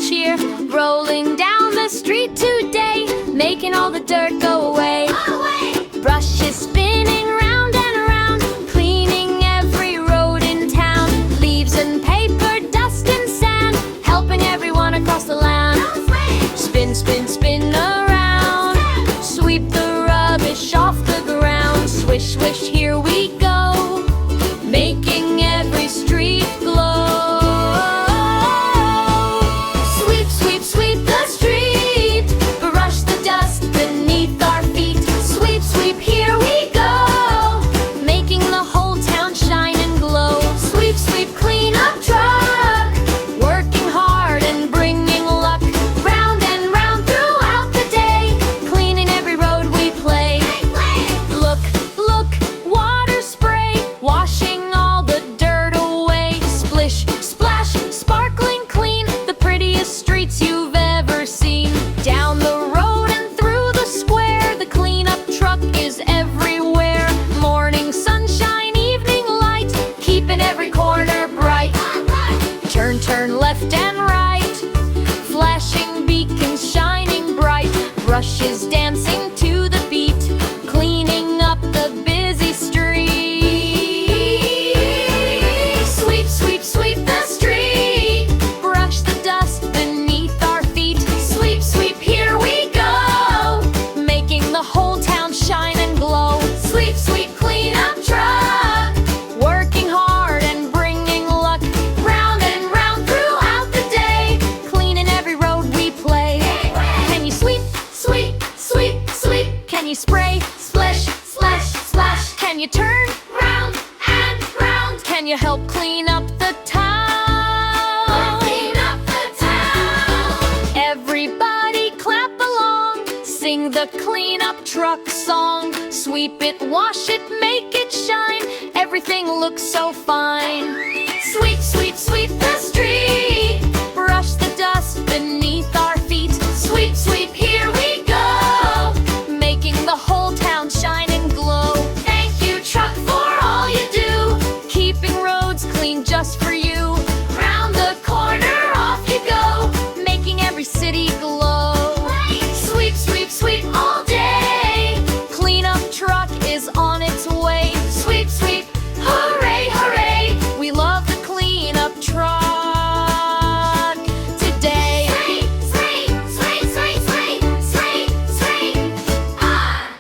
cheer, rolling down the street today, making all the dirt go away. Brushes spinning round and around, cleaning every road in town. Leaves and paper, dust and sand, helping everyone across the land. Spin, spin, spin around, sweep the rubbish off the ground. Swish, swish, here we go, making every street glow. Sweep, sweep, sweep the street, brush the dust beneath our feet. Sweep, sweep, here we go, making the whole town shine and glow. Sweep, sweep, clean up truck, working hard and bringing luck. Round and round throughout the day, cleaning every road we play. Look, look, water spray, washing all the dirt away. Splish, splash, sparkling clean, the prettiest streets you've ever seen. Down the road and through the square, the cleanup truck is everywhere. Morning sunshine, evening light, keeping every corner bright. Turn, turn left and right, flashing beacons shining bright. Brushes dancing to the beat, cleaning up the busy street. Sweep, sweep, sweep the street, brush the dust beneath our feet. Sweep, sweep, here we go, making the whole town shine and glow. Sweep, sweep, clean up truck, working hard and bringing luck. Round and round throughout the day, cleaning every road we play. Can you sweep, sweep, sweep, sweep? Can you spray, splish, splash, splash? Can you turn round and round? Can you help clean up the town? Clean up the town. Everybody clap along, sing the cleanup truck song. Sweep it, wash it, make it shine, everything looks so fine. Sweep, sweep, sweep the street, brush the dust beneath our feet. Sweep, sweep, here we go, making the whole town shine and glow. Thank you, truck, for all you do, keeping roads clean just for you. Round the corner, off you go, making every city glow. Sweep, sweep, sweep all day, cleanup truck is on its way. Sweep, sweep, hooray, hooray, we love the cleanup truck today. Sweep, sweep, sweep, sweep, sweep, sweep, sweep, ah.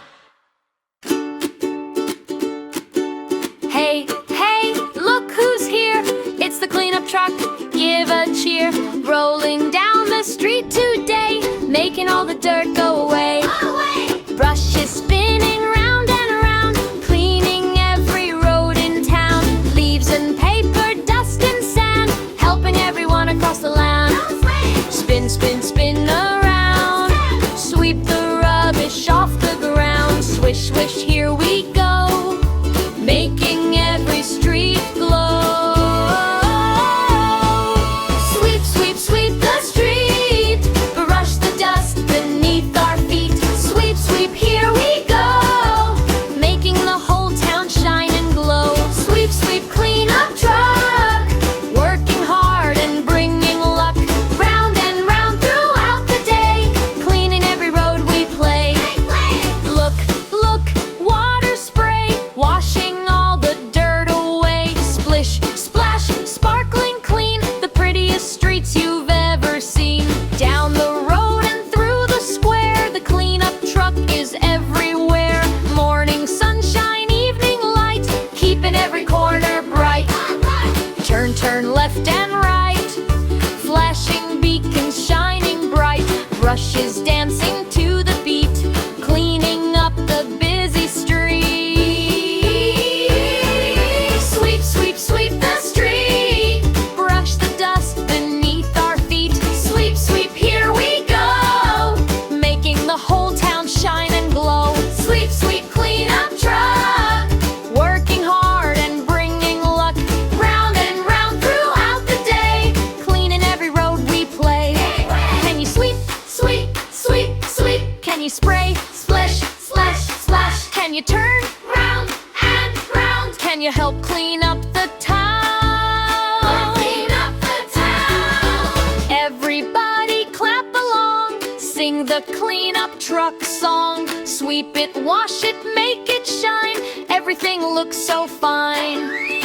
Hey, hey, look who's here, it's the cleanup truck, give a cheer. Rolling down the street today, making all the dirt go away. Brushes spinning round and around, cleaning every road in town. Leaves and paper, dust and sand, helping everyone across the land. Spin, spin, spin around, sweep the rubbish off the ground. Swish, swish, here we go, making every street glow. Sweep, sweep, sweep the street, brush the dust beneath our feet. Sweep, sweep, here we go, making the whole town shine and glow. Sweep, sweep, clean up truck, working hard and bringing luck. Round and round throughout the day, cleaning every road we play. Look, look, water spray, washing all the dirt away. Splish, splash, sparkling clean, the prettiest streets you've ever seen. Down the road and through the square, the cleanup truck is everywhere. Morning sunshine, evening light, keeping every corner bright. Turn, turn left and right, flashing beacons shining bright. Brushes dancing to the beat, cleaning up the busy street. Sweep, sweep, sweep the street, brush the dust beneath our feet. Sweep, sweep, here we go, making the whole town shine and glow. Sweep, sweep, clean up truck, working hard and bringing luck. Round and round throughout the day, cleaning every road we play. Can you sweep, sweep, sweep, sweep? Can you spray, splish, splash, splash? Can you turn round and round? Can you help clean up the town? Clean up the town. Everybody the cleanup truck song. Sweep it, wash it, make it shine. Everything looks so fine.